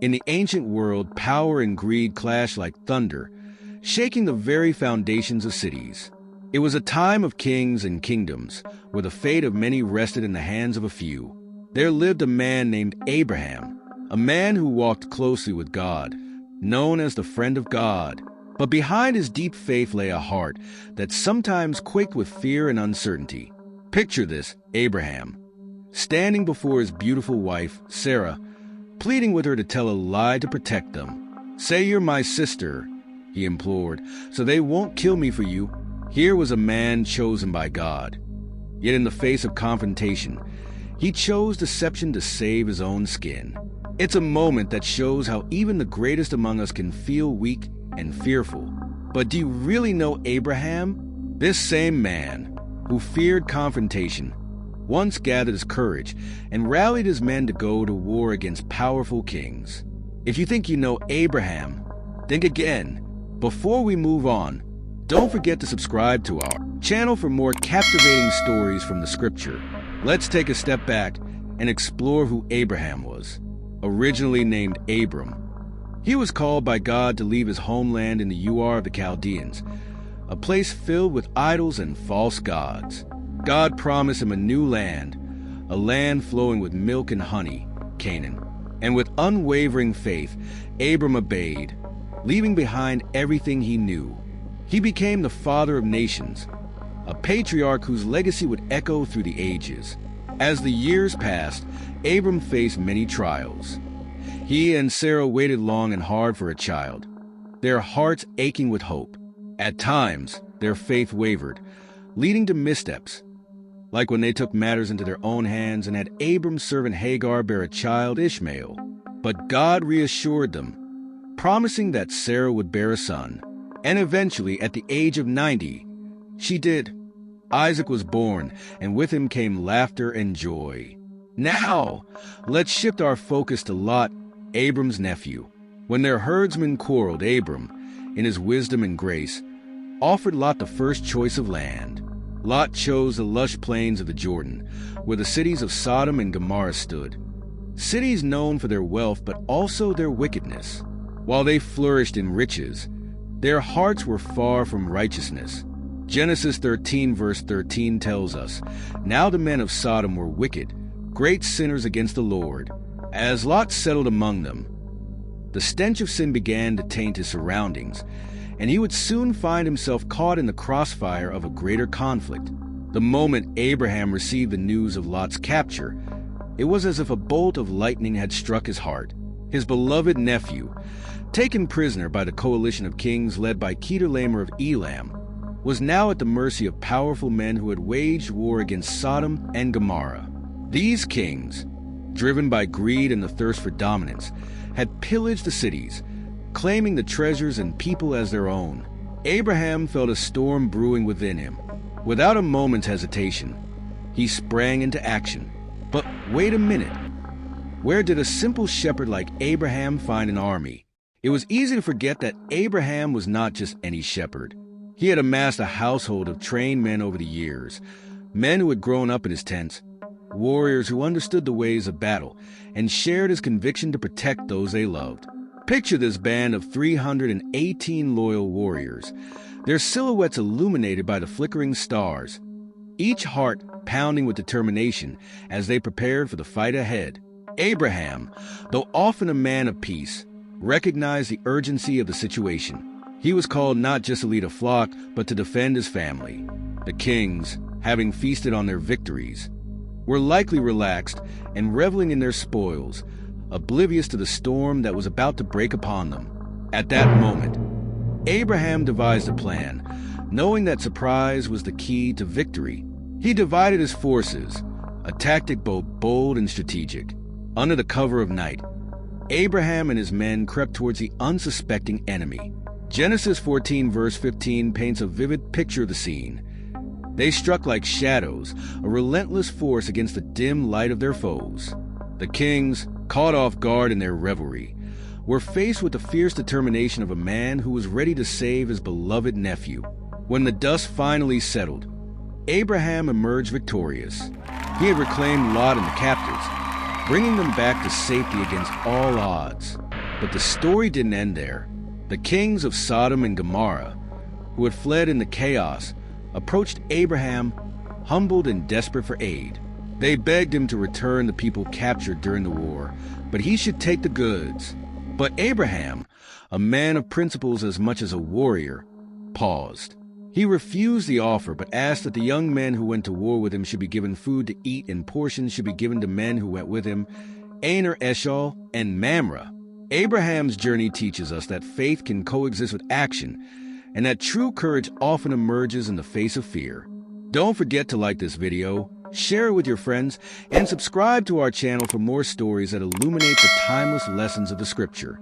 In the ancient world, power and greed clashed like thunder, shaking the very foundations of cities. It was a time of kings and kingdoms, where the fate of many rested in the hands of a few. There lived a man named Abraham, a man who walked closely with God, known as the friend of God. But behind his deep faith lay a heart that sometimes quaked with fear and uncertainty. Picture this, Abraham, standing before his beautiful wife, Sarah, pleading with her to tell a lie to protect them. "Say you're my sister," he implored, "so they won't kill me for you." Here was a man chosen by God. Yet in the face of confrontation, he chose deception to save his own skin. It's a moment that shows how even the greatest among us can feel weak and fearful. But do you really know Abraham? This same man, who feared confrontation, once gathered his courage and rallied his men to go to war against powerful kings. If you think you know Abraham, think again. Before we move on, don't forget to subscribe to our channel for more captivating stories from the scripture. Let's take a step back and explore who Abraham was. Originally named Abram, he was called by God to leave his homeland in the Ur of the Chaldeans, a place filled with idols and false gods. God promised him a new land, a land flowing with milk and honey, Canaan. And with unwavering faith, Abram obeyed, leaving behind everything he knew. He became the father of nations, a patriarch whose legacy would echo through the ages. As the years passed, Abram faced many trials. He and Sarah waited long and hard for a child, their hearts aching with hope. At times, their faith wavered, leading to missteps, like when they took matters into their own hands and had Abram's servant Hagar bear a child, Ishmael. But God reassured them, promising that Sarah would bear a son. And eventually, at the age of 90, she did. Isaac was born, and with him came laughter and joy. Now, let's shift our focus to Lot, Abram's nephew. When their herdsmen quarreled, Abram, in his wisdom and grace, offered Lot the first choice of land. Lot chose the lush plains of the Jordan, where the cities of Sodom and Gomorrah stood. Cities known for their wealth, but also their wickedness. While they flourished in riches, their hearts were far from righteousness. Genesis 13 verse 13 tells us, "Now the men of Sodom were wicked, great sinners against the Lord." As Lot settled among them, the stench of sin began to taint his surroundings, and he would soon find himself caught in the crossfire of a greater conflict. The moment Abraham received the news of Lot's capture, it was as if a bolt of lightning had struck his heart. His beloved nephew, taken prisoner by the coalition of kings led by Kedorlaomer of Elam, was now at the mercy of powerful men who had waged war against Sodom and Gomorrah. These kings, driven by greed and the thirst for dominance, had pillaged the cities, claiming the treasures and people as their own. Abraham felt a storm brewing within him. Without a moment's hesitation, he sprang into action. But wait a minute. Where did a simple shepherd like Abraham find an army? It was easy to forget that Abraham was not just any shepherd. He had amassed a household of trained men over the years, men who had grown up in his tents, warriors who understood the ways of battle and shared his conviction to protect those they loved. Picture this band of 318 loyal warriors, their silhouettes illuminated by the flickering stars, each heart pounding with determination as they prepared for the fight ahead. Abraham, though often a man of peace, recognized the urgency of the situation. He was called not just to lead a flock, but to defend his family. The kings, having feasted on their victories, were likely relaxed and reveling in their spoils, oblivious to the storm that was about to break upon them. At that moment, Abraham devised a plan, knowing that surprise was the key to victory. He divided his forces, a tactic both bold and strategic. Under the cover of night, Abraham and his men crept towards the unsuspecting enemy. Genesis 14 verse 15 paints a vivid picture of the scene. They struck like shadows, a relentless force against the dim light of their foes. The kings, caught off guard in their revelry, were faced with the fierce determination of a man who was ready to save his beloved nephew. When the dust finally settled, Abraham emerged victorious. He had reclaimed Lot and the captives, bringing them back to safety against all odds. But the story didn't end there. The kings of Sodom and Gomorrah, who had fled in the chaos, approached Abraham, humbled and desperate for aid. They begged him to return the people captured during the war, but he should take the goods. But Abraham, a man of principles as much as a warrior, paused. He refused the offer, but asked that the young men who went to war with him should be given food to eat, and portions should be given to men who went with him, Aner, Eshol, and Mamre. Abraham's journey teaches us that faith can coexist with action, and that true courage often emerges in the face of fear. Don't forget to like this video, share it with your friends, and subscribe to our channel for more stories that illuminate the timeless lessons of the Scripture.